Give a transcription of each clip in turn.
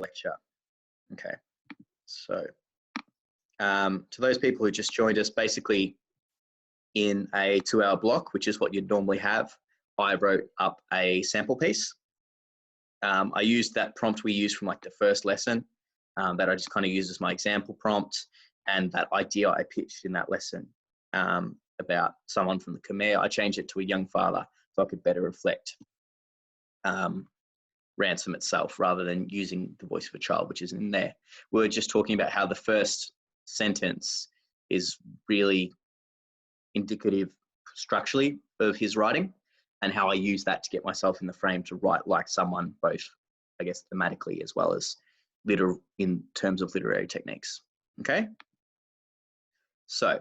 lecture. Okay, so to those people who just joined us, basically in a 2-hour block, which is what you'd normally have, I wrote up a sample piece. I used that prompt we used from like the first lesson that I just kind of used as my example prompt, and that idea I pitched in that lesson about someone from the Khmer, I changed it to a young father so I could better reflect Ransom itself rather than using the voice of a child, which is in there. We were just talking about how the first sentence is really indicative structurally of his writing, and how I use that to get myself in the frame to write like someone, both, I guess, thematically as well as in terms of literary techniques. Okay? So,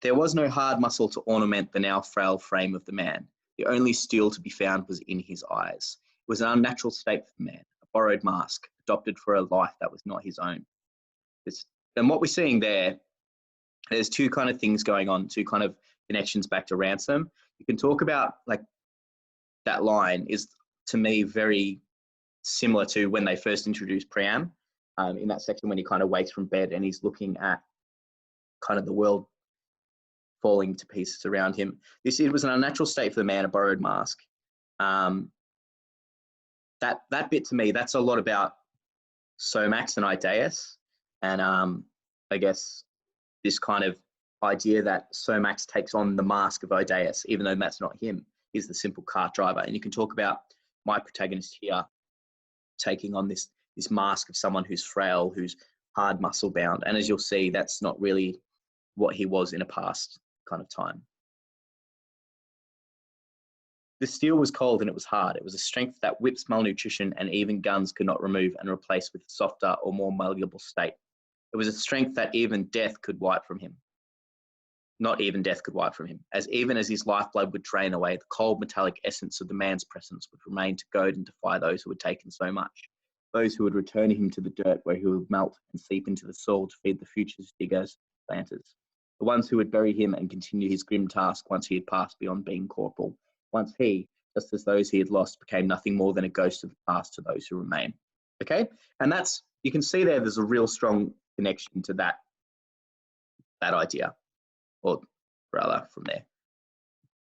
there was no hard muscle to ornament the now frail frame of the man. The only steel to be found was in his eyes. It was an unnatural state for the man, a borrowed mask, adopted for a life that was not his own. And what we're seeing there's two kind of things going on, two kind of connections back to Ransom. You can talk about, like, that line is, to me, very similar to when they first introduced Priam, in that section when he kind of wakes from bed and he's looking at kind of the world falling to pieces around him. It was an unnatural state for the man, a borrowed mask. That bit, to me, that's a lot about Somax and Idaeus, and I guess this kind of idea that Somax takes on the mask of Idaeus, even though that's not him. He's the simple cart driver. And you can talk about my protagonist here taking on this mask of someone who's frail, who's hard muscle bound. And as you'll see, that's not really what he was in a past kind of time. The steel was cold and it was hard. It was a strength that whips, malnutrition, and even guns could not remove and replace with a softer or more malleable state. It was a strength that even death could wipe from him. Not even death could wipe from him, as even as his lifeblood would drain away, the cold metallic essence of the man's presence would remain to goad and defy those who had taken so much, those who would return him to the dirt where he would melt and seep into the soil to feed the future's diggers, planters, the ones who would bury him and continue his grim task once he had passed beyond being corporal, once he, just as those he had lost, became nothing more than a ghost of the past to those who remain. Okay? And that's, you can see there's a real strong connection to that idea, or rather from there.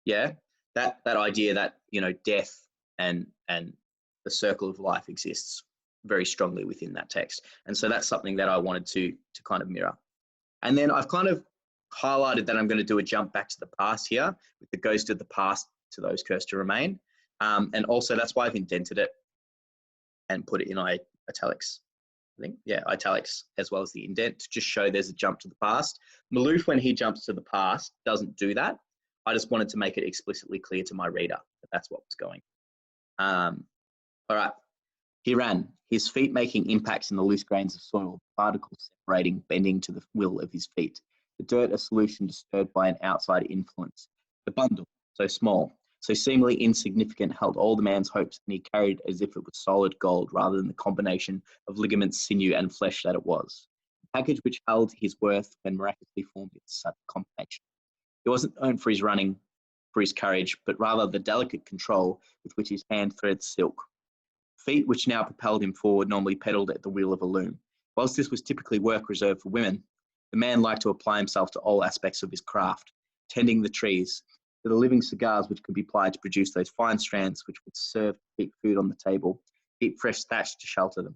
Yeah, that idea that, you know, death and the circle of life exists very strongly within that text. And so that's something that I wanted to kind of mirror. And then I've kind of highlighted that I'm going to do a jump back to the past here with the ghost of the past to those cursed to remain. And also that's why I've indented it and put it in italics. I think, yeah, italics as well as the indent to just show there's a jump to the past. Malouf, when he jumps to the past, doesn't do that. I just wanted to make it explicitly clear to my reader that that's what was going. All right. He ran, his feet making impacts in the loose grains of soil, particles separating, bending to the will of his feet. The dirt a solution disturbed by an outside influence. The bundle, so small, so seemingly insignificant, held all the man's hopes, and he carried as if it was solid gold rather than the combination of ligaments, sinew, and flesh that it was. The package which held his worth when miraculously formed in such combination. He wasn't known for his running, for his courage, but rather the delicate control with which his hand threads silk. Feet which now propelled him forward normally pedalled at the wheel of a loom. Whilst this was typically work reserved for women, the man liked to apply himself to all aspects of his craft, tending the trees, to the living cigars which could be plied to produce those fine strands which would serve to keep food on the table, keep fresh thatch to shelter them.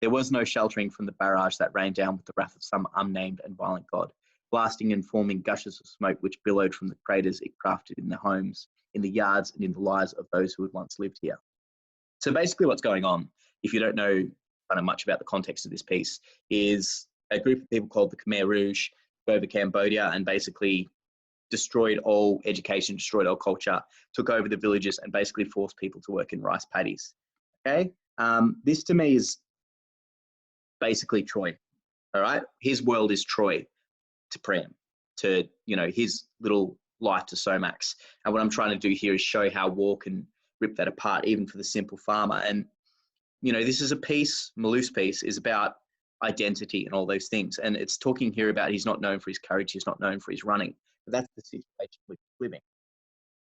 There was no sheltering from the barrage that rained down with the wrath of some unnamed and violent god, blasting and forming gushes of smoke which billowed from the craters it crafted in their homes, in the yards and in the lives of those who had once lived here. So basically what's going on, if you don't know kind of much about the context of this piece, is a group of people called the Khmer Rouge go over Cambodia and basically destroyed all education, destroyed all culture, took over the villages and basically forced people to work in rice paddies. Okay, this to me is basically Troy. All right, his world is Troy to Priam, to, you know, his little life to Somax. And what I'm trying to do here is show how war can rip that apart, even for the simple farmer. And, you know, this is a piece, Malouf's piece, is about identity and all those things. And it's talking here about he's not known for his courage, he's not known for his running. But that's the situation we're living.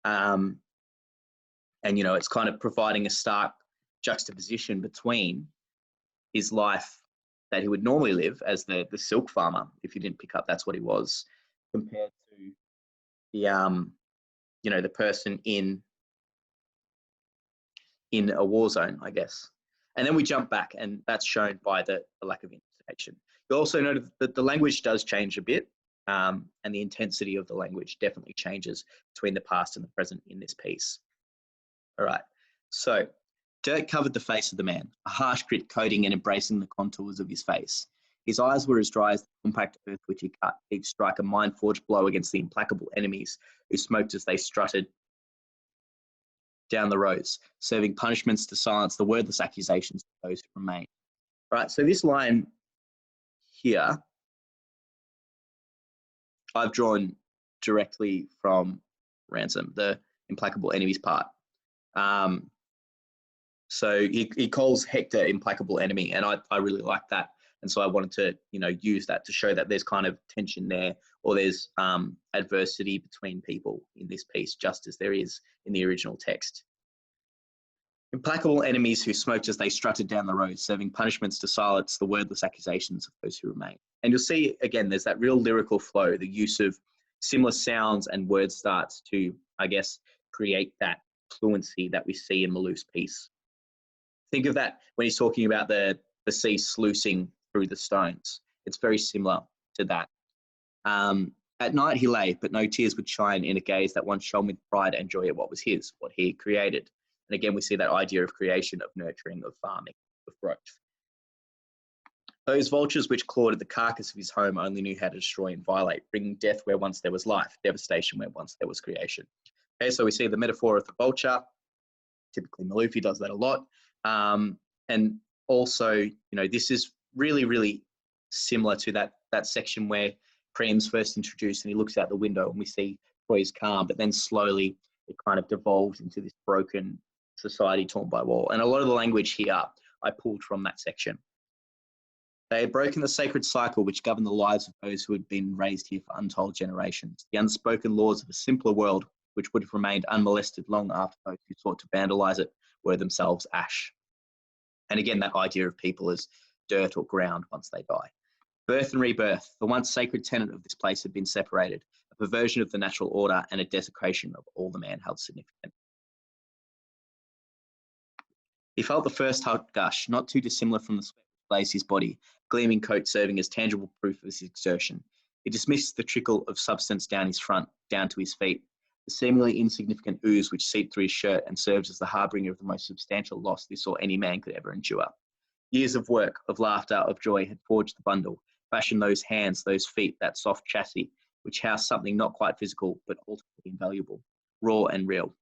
And, you know, it's kind of providing a stark juxtaposition between his life that he would normally live as the silk farmer, if you didn't pick up, that's what he was, compared to the the person in a war zone, I guess. And then we jump back, and that's shown by the lack of intonation. You also notice that the language does change a bit, and the intensity of the language definitely changes between the past and the present in this piece. All right, so dirt covered the face of the man, a harsh grit coating and embracing the contours of his face. His eyes were as dry as the compact earth which he cut, each strike a mind-forged blow against the implacable enemies who smoked as they strutted down the rows, serving punishments to silence the wordless accusations of those who remained. All right, so this line here, I've drawn directly from Ransom, the implacable enemies part. So he calls Hector implacable enemy, and I really like that. And so I wanted to, use that to show that there's kind of tension there, or there's adversity between people in this piece, just as there is in the original text. Implacable enemies who smoked as they strutted down the road, serving punishments to silence the wordless accusations of those who remain. And you'll see, again, there's that real lyrical flow, the use of similar sounds and word starts to, I guess, create that fluency that we see in Malouf's piece. Think of that when he's talking about the sea sluicing through the stones. It's very similar to that. At night he lay, but no tears would shine in a gaze that once shone with pride and joy at what was his, what he created. And again, we see that idea of creation, of nurturing, of farming, of growth. Those vultures which clawed at the carcass of his home only knew how to destroy and violate, bringing death where once there was life, devastation where once there was creation. Okay, so we see the metaphor of the vulture. Typically Malouf does that a lot. And also, this is really, really similar to that section where Priam's first introduced and he looks out the window and we see Troy's calm, but then slowly it kind of devolves into this broken society torn by war. And a lot of the language here I pulled from that section. They had broken the sacred cycle which governed the lives of those who had been raised here for untold generations, the unspoken laws of a simpler world which would have remained unmolested long after those who sought to vandalize it were themselves ash. And again, that idea of people as dirt or ground once they die. Birth and rebirth, the once sacred tenet of this place had been separated, a perversion of the natural order and a desecration of all the man held significant. He felt the first heart gush, not too dissimilar from the sweat which blazed his body, gleaming coat serving as tangible proof of his exertion. He dismissed the trickle of substance down his front, down to his feet, the seemingly insignificant ooze which seeped through his shirt and served as the harbinger of the most substantial loss this or any man could ever endure. Years of work, of laughter, of joy had forged the bundle, fashioned those hands, those feet, that soft chassis, which housed something not quite physical, but ultimately invaluable, raw and real.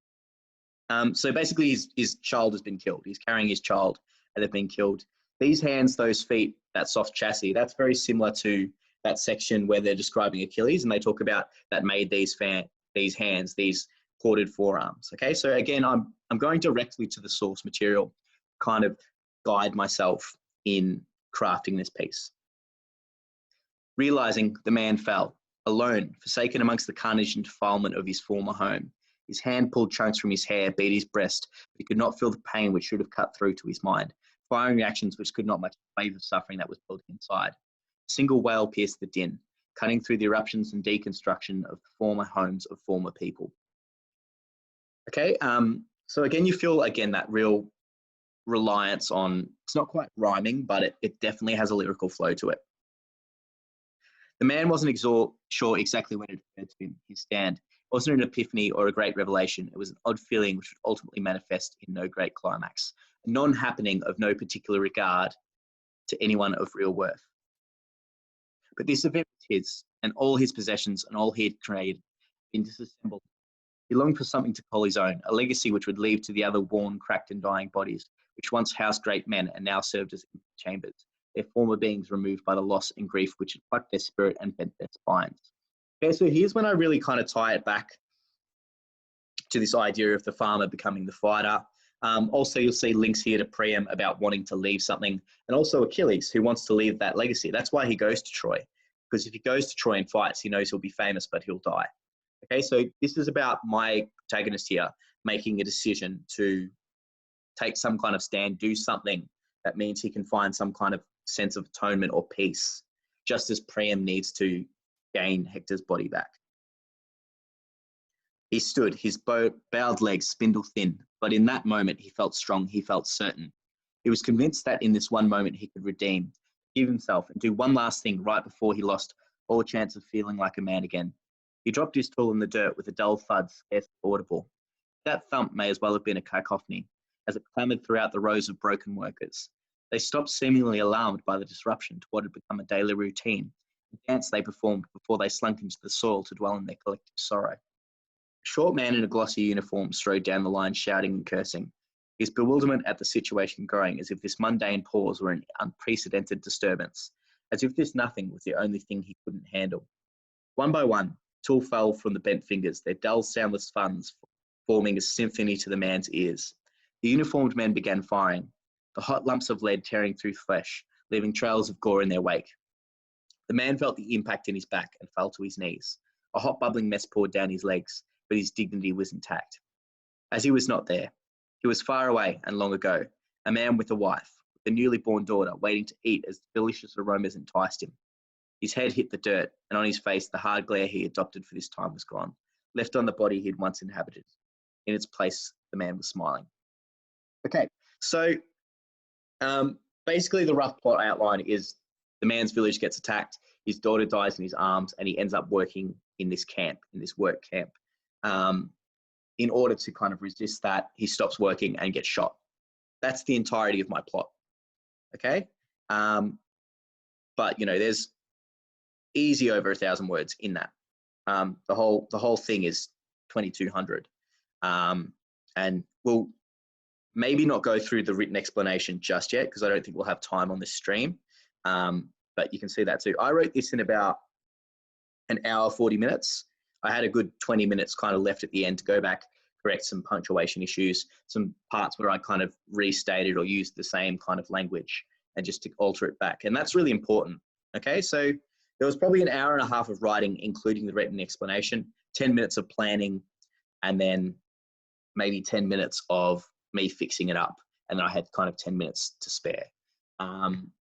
So basically his child has been killed. He's carrying his child and they've been killed. These hands, those feet, that soft chassis, that's very similar to that section where they're describing Achilles and they talk about that made these hands, these corded forearms. Okay, so again, I'm going directly to the source material, kind of guide myself in crafting this piece. Realizing the man fell, alone, forsaken amongst the carnage and defilement of his former home. His hand pulled chunks from his hair, beat his breast, but he could not feel the pain which should have cut through to his mind, firing reactions which could not match the wave of suffering that was building inside. A single wail pierced the din, cutting through the eruptions and deconstruction of the former homes of former people. Okay, so again, you feel, again, that real reliance on, it's not quite rhyming, but it definitely has a lyrical flow to it. The man wasn't sure exactly when it occurred to him, his stand. It wasn't an epiphany or a great revelation. It was an odd feeling which would ultimately manifest in no great climax, a non-happening of no particular regard to anyone of real worth. But this event was his, and all his possessions and all he had created been disassembled. He longed for something to call his own, a legacy which would leave to the other worn, cracked and dying bodies, which once housed great men and now served as empty chambers, their former beings removed by the loss and grief which had plucked their spirit and bent their spines. Okay, so here's when I really kind of tie it back to this idea of the farmer becoming the fighter. Also, you'll see links here to Priam about wanting to leave something, and also Achilles, who wants to leave that legacy. That's why he goes to Troy, because if he goes to Troy and fights, he knows he'll be famous, but he'll die. Okay, so this is about my protagonist here making a decision to take some kind of stand, do something That means he can find some kind of sense of atonement or peace, just as Priam needs to gain Hector's body back. He stood, his bowed legs spindle thin, but in that moment he felt strong, he felt certain. He was convinced that in this one moment he could redeem, give himself, and do one last thing right before he lost all chance of feeling like a man again. He dropped his tool in the dirt with a dull thud scarcely audible. That thump may as well have been a cacophony, as it clamoured throughout the rows of broken workers. They stopped, seemingly alarmed by the disruption to what had become a daily routine, the dance they performed before they slunk into the soil to dwell in their collective sorrow. A short man in a glossy uniform strode down the line shouting and cursing, his bewilderment at the situation growing as if this mundane pause were an unprecedented disturbance, as if this nothing was the only thing he couldn't handle. One by one, tool fell from the bent fingers, their dull, soundless thuds forming a symphony to the man's ears. The uniformed men began firing, the hot lumps of lead tearing through flesh, leaving trails of gore in their wake. The man felt the impact in his back and fell to his knees. A hot bubbling mess poured down his legs, but his dignity was intact. As he was not there, he was far away and long ago, a man with a wife, with a newly born daughter, waiting to eat as delicious aromas enticed him. His head hit the dirt, and on his face the hard glare he adopted for this time was gone, left on the body he had once inhabited. In its place, the man was smiling. Okay, so basically the rough plot outline is the man's village gets attacked, his daughter dies in his arms, and he ends up working in this camp, in this work camp. In order to kind of resist that, he stops working and gets shot. That's the entirety of my plot, okay? But, you know, there's easy over 1,000 words in that. The whole thing is 2,200. And we'll maybe not go through the written explanation just yet because I don't think we'll have time on this stream. But you can see that too. I wrote this in about an hour, 40 minutes. I had a good 20 minutes kind of left at the end to go back, correct some punctuation issues, some parts where I kind of restated or used the same kind of language and just to alter it back. And that's really important. Okay, so there was probably an hour and a half of writing, including the written explanation, 10 minutes of planning, and then maybe 10 minutes of me fixing it up. And then I had kind of 10 minutes to spare.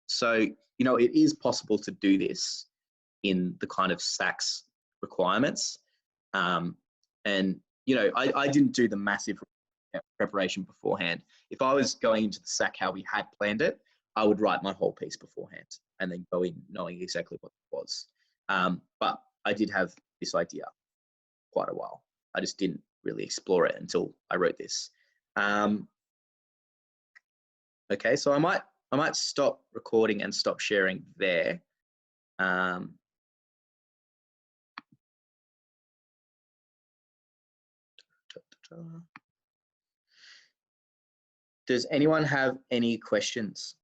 So, you know, it is possible to do this in the kind of SACS requirements. And, you know, I didn't do the massive preparation beforehand. If I was going into the SAC how we had planned it, I would write my whole piece beforehand and then go in knowing exactly what it was. But I did have this idea quite a while. I just didn't really explore it until I wrote this. Okay, so I might stop recording and stop sharing there. Does anyone have any questions?